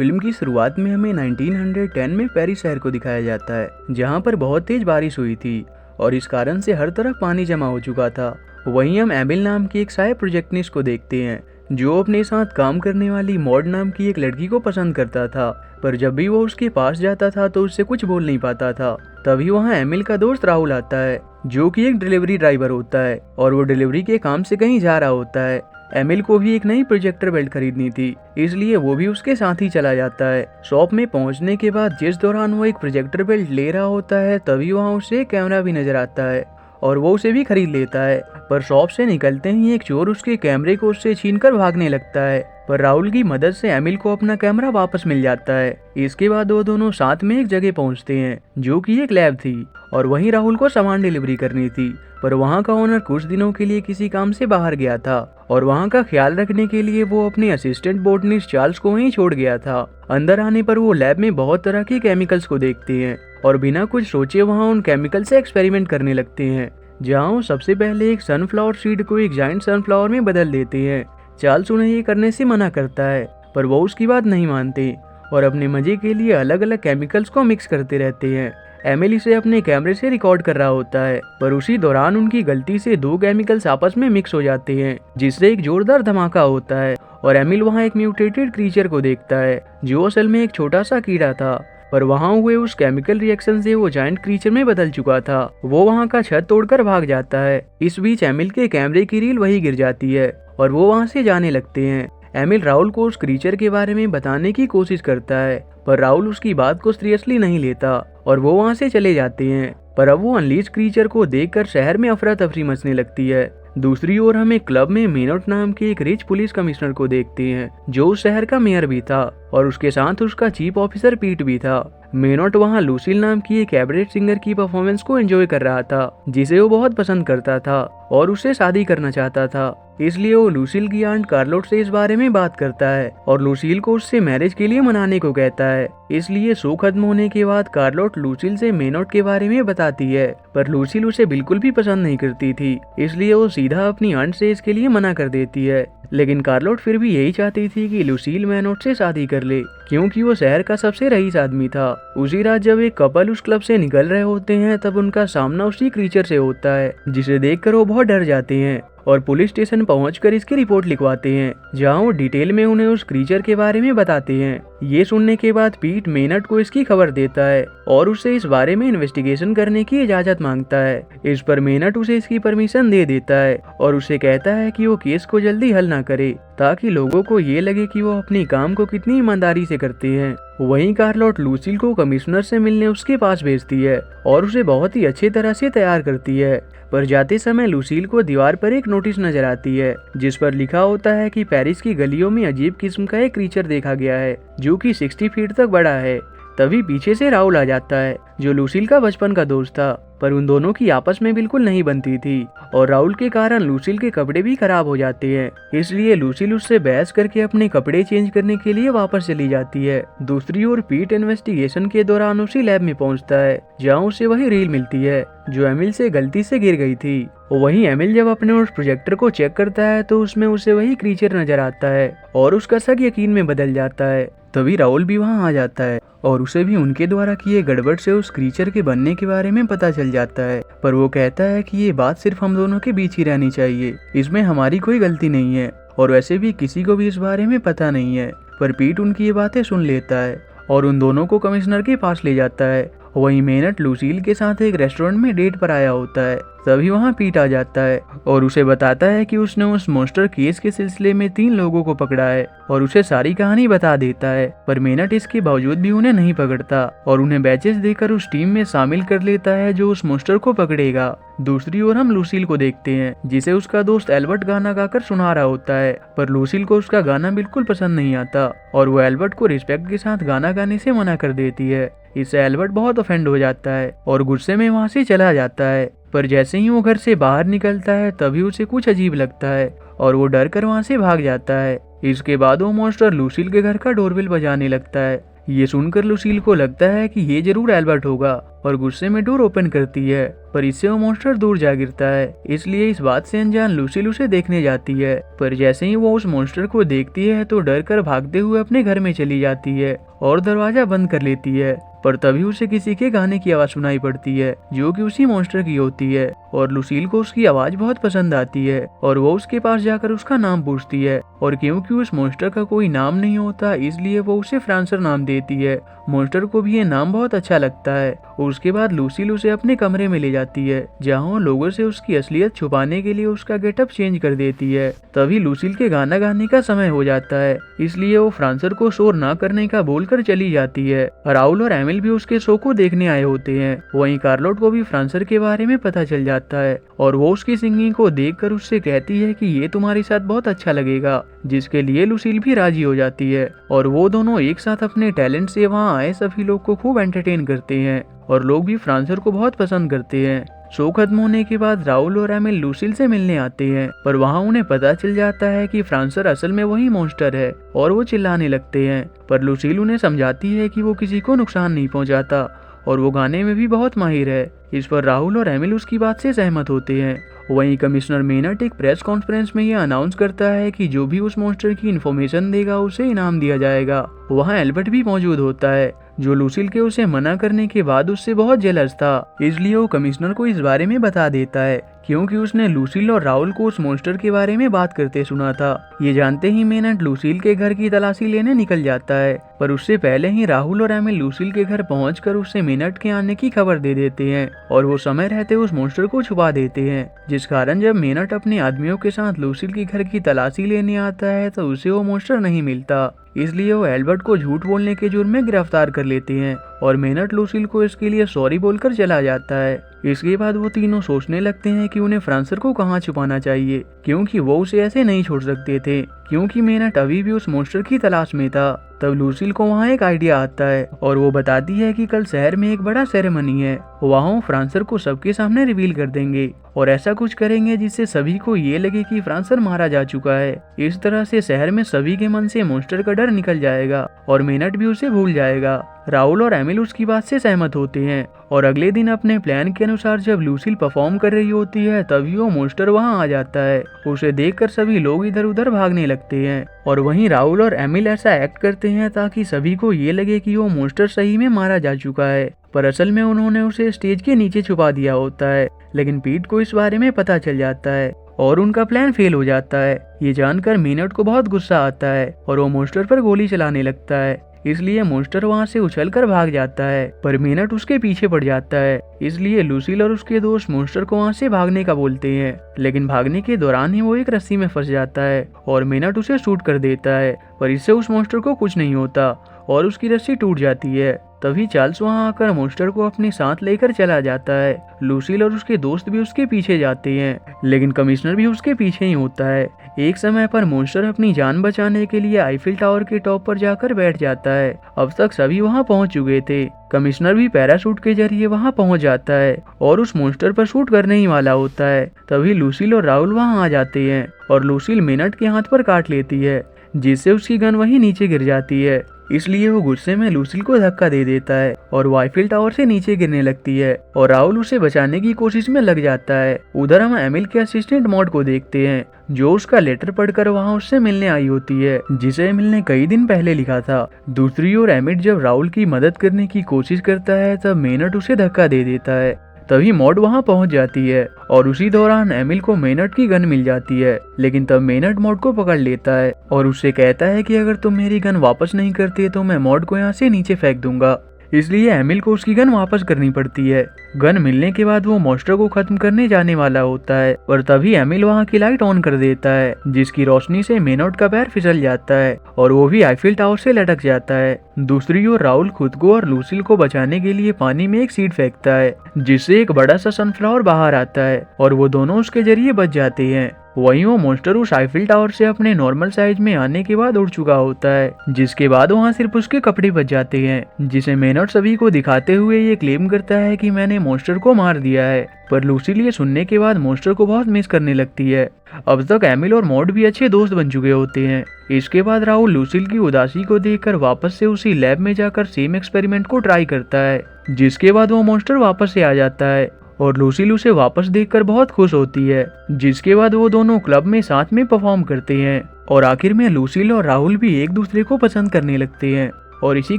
Film की शुरुआत में हमें 1910 में पेरिस शहर को दिखाया जाता है, जहां पर बहुत तेज बारिश हुई थी और इस कारण से हर तरफ पानी जमा हो चुका था। वहीं हम एमिल नाम की एक शायर प्रोजेक्टनिस्ट को देखते हैं, जो अपने साथ काम करने वाली मॉड नाम की एक लड़की को पसंद करता था, पर जब भी वो उसके पास जाता था तो उससे कुछ बोल नहीं पाता था। तभी वहाँ एमिल का दोस्त राहुल आता है, जो कि एक डिलीवरी ड्राइवर होता है और वो डिलीवरी के काम से कहीं जा रहा होता है। एमिल को भी एक नई प्रोजेक्टर बेल्ट खरीदनी थी, इसलिए वो भी उसके साथ ही चला जाता है। शॉप में पहुंचने के बाद जिस दौरान वो एक प्रोजेक्टर बेल्ट ले रहा होता है, तभी वहाँ उसे कैमरा भी नजर आता है और वो उसे भी खरीद लेता है। पर शॉप से निकलते ही एक चोर उसके कैमरे को उससे छीनकर भागने लगता है, पर राहुल की मदद से एमिल को अपना कैमरा वापस मिल जाता है। इसके बाद वो दोनों साथ में एक जगह पहुंचते हैं, जो कि एक लैब थी, और वहीं राहुल को सामान डिलीवरी करनी थी। पर वहां का ओनर कुछ दिनों के लिए किसी काम से बाहर गया था और वहां का ख्याल रखने के लिए वो अपने असिस्टेंट बोटनिस्ट चार्ल्स को वहीं छोड़ गया था। अंदर आने पर वो लैब में बहुत तरह के केमिकल्स को देखते हैं और बिना कुछ सोचे वहां उन केमिकल से एक्सपेरिमेंट करने लगते हैं, जहाँ वो सबसे पहले एक सनफ्लावर सीड को एक जायंट सनफ्लावर में बदल देते हैं। चार्ल्स उन्हें ये करने से मना करता है, पर वो उसकी बात नहीं मानते और अपने मजे के लिए अलग अलग केमिकल्स को मिक्स करते रहते हैं। एमिल इसे अपने कैमरे से रिकॉर्ड कर रहा होता है, पर उसी दौरान उनकी गलती से दो केमिकल्स आपस में मिक्स हो जाते हैं, जिससे एक जोरदार धमाका होता है और एमिल वहाँ एक म्यूटेटेड क्रीचर को देखता है, जो असल में एक छोटा सा कीड़ा था। पर वहाँ हुए उस केमिकल रिएक्शन से वो जायंट क्रीचर में बदल चुका था। वो वहाँ का छत तोड़कर भाग जाता है। इस बीच एमिल के कैमरे की रील वहीं गिर जाती है और वो वहाँ से जाने लगते हैं। एमिल राहुल को उस क्रीचर के बारे में बताने की कोशिश करता है, पर राहुल उसकी बात को सीरियसली नहीं लेता और वो वहाँ से चले जाते हैं। पर अब वो अनलीज क्रीचर को देखकर शहर में अफरा तफरी मचने लगती है। दूसरी ओर हम एक क्लब में मेनोट नाम के एक रिच पुलिस कमिश्नर को देखते हैं, जो उस शहर का मेयर भी था और उसके साथ उसका चीफ ऑफिसर पीट भी था। मेनोट वहाँ लूसील नाम की एक कैबरेट सिंगर की परफॉर्मेंस को एंजॉय कर रहा था, जिसे वो बहुत पसंद करता था और उससे शादी करना चाहता था। इसलिए वो लूसील की आंट कार्लोट से इस बारे में बात करता है और लूसील को उससे मैरिज के लिए मनाने को कहता है। इसलिए शो खत्म होने के बाद कार्लोट लूसील से मेनोट के बारे में बताती है, पर लूसील उसे बिल्कुल भी पसंद नहीं करती थी, इसलिए वो सीधा अपनी आंट से इसके लिए मना कर देती है। लेकिन कार्लोट फिर भी यही चाहती थी कि लूसील मेनोट से शादी कर ले, क्योंकि वो शहर का सबसे रईस आदमी था। उसी रात जब एक कपल उस क्लब से निकल रहे होते हैं, तब उनका सामना उसी क्रीचर से होता है, जिसे देखकर वो बहुत डर जाते हैं और पुलिस स्टेशन पहुंचकर इसकी रिपोर्ट लिखवाते हैं, जहां वो डिटेल में उन्हें उस क्रीचर के बारे में बताते हैं। ये सुनने के बाद पीट मेनट को इसकी खबर देता है और उससे इस बारे में इन्वेस्टिगेशन करने की इजाजत मांगता है। इस पर मेनट उसे इसकी परमिशन दे देता है और उसे कहता है कि वो केस को जल्दी हल ना करे, ताकि लोगों को ये लगे कि वो अपने काम को कितनी ईमानदारी से करते हैं। वहीं कार्लोट लूसील को कमिश्नर से मिलने उसके पास भेजती है और उसे बहुत ही अच्छी तरह से तैयार करती है। पर जाते समय लूसील को दीवार पर एक नोटिस नजर आती है, जिस पर लिखा होता है कि पेरिस की गलियों में अजीब किस्म का एक क्रीचर देखा गया है, जो कि 60 फीट तक बड़ा है। तभी पीछे से राहुल आ जाता है, जो लूसील का बचपन का दोस्त था, पर उन दोनों की आपस में बिल्कुल नहीं बनती थी और राहुल के कारण लूसील के कपड़े भी खराब हो जाते हैं। इसलिए लूसील उससे बहस करके अपने कपड़े चेंज करने के लिए वापस चली जाती है। दूसरी ओर पीट इन्वेस्टिगेशन के दौरान उसी लैब में पहुंचता है, जहां उसे वही रील मिलती है जो एमिल से गलती से गिर गई थी। वहीं एमिल जब अपने उस प्रोजेक्टर को चेक करता है, तो उसमें उसे वही क्रीचर नजर आता है और उसका शक यकीन में बदल जाता है। तभी राहुल भी वहां आ जाता है और उसे भी उनके द्वारा किए गड़बड़ से उस क्रीचर के बनने के बारे में पता चल जाता है, पर वो कहता है कि ये बात सिर्फ हम दोनों के बीच ही रहनी चाहिए, इसमें हमारी कोई गलती नहीं है और वैसे भी किसी को भी इस बारे में पता नहीं है। पर पीट उनकी ये बातें सुन लेता है और उन दोनों को कमिश्नर के पास ले जाता है। वहीं मेनट लूसील के साथ एक रेस्टोरेंट में डेट पर आया होता है, तभी वहाँ पीट आ जाता है और उसे बताता है कि उसने उस मॉन्स्टर केस के सिलसिले में 3 लोगों को पकड़ा है और उसे सारी कहानी बता देता है। पर मेनट इसके बावजूद भी उन्हें नहीं पकड़ता और उन्हें बैचेस देकर उस टीम में शामिल कर लेता है जो उस मॉन्स्टर को पकड़ेगा। दूसरी ओर हम लूसील को देखते हैं, जिसे उसका दोस्त एल्बर्ट गाना गाकर सुना रहा होता है, पर लूसील को उसका गाना बिल्कुल पसंद नहीं आता और वो एल्बर्ट को रिस्पेक्ट के साथ गाना गाने से मना कर देती है। इससे एल्बर्ट बहुत ऑफेंड हो जाता है और गुस्से में वहाँ से चला जाता है। पर जैसे ही वो घर से बाहर निकलता है, तभी उसे कुछ अजीब लगता है और वो डर कर वहाँ से भाग जाता है। इसके बाद वो मॉन्स्टर लूसील के घर का डोरबेल बजाने लगता है। ये सुनकर लूसील को लगता है कि ये जरूर एल्बर्ट होगा और गुस्से में डोर ओपन करती है, पर इससे वो मॉन्स्टर दूर जा गिरता है। इसलिए इस बात से अनजान लूसील उसे देखने जाती है, पर जैसे ही वो उस मॉन्स्टर को देखती है तो डर कर भागते हुए अपने घर में चली जाती है और दरवाजा बंद कर लेती है। पर तभी उसे किसी के गाने की आवाज सुनाई पड़ती है, जो कि उसी मॉन्स्टर की होती है, और लूसील को उसकी आवाज बहुत पसंद आती है और वो उसके पास जाकर उसका नाम पूछती है। और क्योंकि उस मॉन्स्टर का कोई नाम नहीं होता, इसलिए वो उसे फ्रांसर नाम देती है। मॉन्स्टर को भी ये नाम बहुत अच्छा लगता है। उसके बाद लूसील उसे अपने कमरे में ले जाती है, जहाँ वो लोगों से उसकी असलियत छुपाने के लिए उसका गेटअप चेंज कर देती है। तभी लूसील के गाना गाने का समय हो जाता है, इसलिए वो फ्रांसर को शोर ना करने का बोलकर चली जाती है। राहुल और एमिल भी उसके शो को देखने आए होते हैं। वहीं कार्लोट को भी फ्रांसर के बारे में पता चल जाता है और वो उसकी सिंगिंग को देखकर उससे कहती है कि ये तुम्हारे साथ बहुत अच्छा लगेगा, जिसके लिए लूसील भी राजी हो जाती है। और वो दोनों एक साथ अपने टैलेंट से वहाँ आए सभी लोग को खूब एंटरटेन करते हैं और लोग भी फ्रांसर को बहुत पसंद करते हैं। शो खत्म होने के बाद राहुल और एमिल लूसील से मिलने आते हैं, पर वहाँ उन्हें पता चल जाता है कि फ्रांसर असल में वही मॉन्स्टर है और वो चिल्लाने लगते हैं। पर लूसील उन्हें समझाती है कि वो किसी को नुकसान नहीं पहुंचाता और वो गाने में भी बहुत माहिर है। इस पर राहुल और एमिल उसकी बात से सहमत होते हैं। वहीं कमिश्नर मेनट एक प्रेस कॉन्फ्रेंस में ये अनाउंस करता है कि जो भी उस मॉन्स्टर की इन्फॉर्मेशन देगा उसे इनाम दिया जाएगा। वहाँ एल्बर्ट भी मौजूद होता है, जो लूसील के उसे मना करने के बाद उससे बहुत जेलस था, इसलिए वो कमिश्नर को इस बारे में बता देता है, क्योंकि उसने लूसील और राहुल को उस मॉन्स्टर के बारे में बात करते सुना था। ये जानते ही मेनट लूसील के घर की तलाशी लेने निकल जाता है, पर उससे पहले ही राहुल और एमिल लूसील के घर पहुंचकर उससे मेनट के आने की खबर दे देते हैं और वो समय रहते उस मॉन्स्टर को छुपा देते हैं, जिस कारण जब मेनट अपने आदमियों के साथ लूसील के घर की तलाशी लेने आता है तो उसे वो मॉन्स्टर नहीं मिलता। इसलिए वो एल्बर्ट को झूठ बोलने के जुर्म में गिरफ्तार कर लेते हैं और मेनट लूसील को इसके लिए सॉरी बोलकर चला जाता है। इसके बाद वो तीनों सोचने लगते हैं कि उन्हें फ्रांसर को कहाँ छुपाना चाहिए, क्योंकि वो उसे ऐसे नहीं छोड़ सकते थे, क्योंकि मेनट अभी भी उस मॉन्स्टर की तलाश में था। तब लूसील को वहाँ एक आइडिया आता है और वो बताती है कि कल शहर में एक बड़ा सेरेमनी है, वहाँ वो फ्रांसर को सबके सामने रिवील कर देंगे और ऐसा कुछ करेंगे जिससे सभी को ये लगे कि फ्रांसर मारा जा चुका है। इस तरह से शहर में सभी के मन से मॉन्स्टर का डर निकल जाएगा और मेनट भी उसे भूल जाएगा। राहुल और एमिल उसकी बात से सहमत होते हैं और अगले दिन अपने प्लान के अनुसार जब लूसील परफॉर्म कर रही होती है तभी वो मॉन्स्टर वहाँ आ जाता है। उसे देखकर सभी लोग इधर उधर भागने लगते हैं और वहीं राहुल और एमिल ऐसा एक्ट करते हैं ताकि सभी को ये लगे कि वो मॉन्स्टर सही में मारा जा चुका है, पर असल में उन्होंने उसे स्टेज के नीचे छुपा दिया होता है। लेकिन पीट को इस बारे में पता चल जाता है और उनका प्लान फेल हो जाता है। ये जानकर मेनट को बहुत गुस्सा आता है और वो मॉन्स्टर पर गोली चलाने लगता है, इसलिए मॉन्स्टर वहाँ से उछलकर भाग जाता है, पर मेनट उसके पीछे पड़ जाता है। इसलिए लूसील और उसके दोस्त मॉन्स्टर को वहाँ से भागने का बोलते हैं, लेकिन भागने के दौरान ही वो एक रस्सी में फंस जाता है और मेनट उसे शूट कर देता है, पर इससे उस मॉन्स्टर को कुछ नहीं होता और उसकी रस्सी टूट जाती है। तभी चार्ल्स वहाँ आकर मॉन्स्टर को अपने साथ लेकर चला जाता है। लूसील और उसके दोस्त भी उसके पीछे जाते हैं, लेकिन कमिश्नर भी उसके पीछे ही होता है। एक समय पर मॉन्स्टर अपनी जान बचाने के लिए आईफिल टावर के टॉप पर जाकर बैठ जाता है। अब तक सभी वहाँ पहुँच चुके थे। कमिश्नर भी पैराशूट के जरिए वहाँ पहुँच जाता है और उस मॉन्स्टर पर शूट करने ही वाला होता है। तभी लूसील और राहुल वहाँ आ जाते हैं और लूसील मेनट के हाथ पर काट लेती है, जिससे उसकी गन वहीं नीचे गिर जाती है। इसलिए वो गुस्से में लूसील को धक्का दे देता है और वो आईफिल टावर से नीचे गिरने लगती है और राहुल उसे बचाने की कोशिश में लग जाता है। उधर हम एमिल के असिस्टेंट मॉड को देखते हैं, जो उसका लेटर पढ़कर वहाँ उससे मिलने आई होती है, जिसे एमिल ने कई दिन पहले लिखा था। दूसरी ओर एमिल जब राहुल की मदद करने की कोशिश करता है तब मेनट उसे धक्का दे देता है। तभी मॉड वहाँ पहुँच जाती है और उसी दौरान एमिल को मेनट की गन मिल जाती है, लेकिन तब मेनट मॉड को पकड़ लेता है और उससे कहता है कि अगर तुम मेरी गन वापस नहीं करते तो मैं मॉड को यहाँ से नीचे फेंक दूंगा। इसलिए एमिल को उसकी गन वापस करनी पड़ती है। गन मिलने के बाद वो मॉन्स्टर को खत्म करने जाने वाला होता है, पर तभी एमिल वहाँ की लाइट ऑन कर देता है, जिसकी रोशनी से मेनट का पैर फिसल जाता है और वो भी आईफिल टावर से लटक जाता है। दूसरी ओर राहुल खुद को और लूसील को बचाने के लिए पानी में एक सीड फेंकता है, जिससे एक बड़ा सा सनफ्लावर बाहर आता है और वो दोनों उसके जरिए बच जाते हैं। वहीं वो मॉन्स्टर उस आईफिल टावर से अपने नॉर्मल साइज में आने के बाद उड़ चुका होता है, जिसके बाद वहाँ सिर्फ उसके कपड़े बच जाते हैं, जिसे मैनर सभी को दिखाते हुए ये क्लेम करता है कि मैंने मॉन्स्टर को मार दिया है। पर लूसील ये सुनने के बाद मॉन्स्टर को बहुत मिस करने लगती है। अब तक एमिल और मॉड भी अच्छे दोस्त बन चुके होते हैं। इसके बाद राहुल लूसील की उदासी को देखकर वापस से उसी लैब में जाकर सेम एक्सपेरिमेंट को ट्राई करता है, जिसके बाद वो मॉन्स्टर वापस से आ जाता है और लूसील उसे वापस देखकर बहुत खुश होती है। जिसके बाद वो दोनों क्लब में साथ में परफॉर्म करते हैं और आखिर में लूसील और राहुल भी एक दूसरे को पसंद करने लगते हैं। और इसी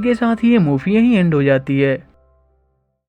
के साथ ही ये मूवी यहीं एंड हो जाती है।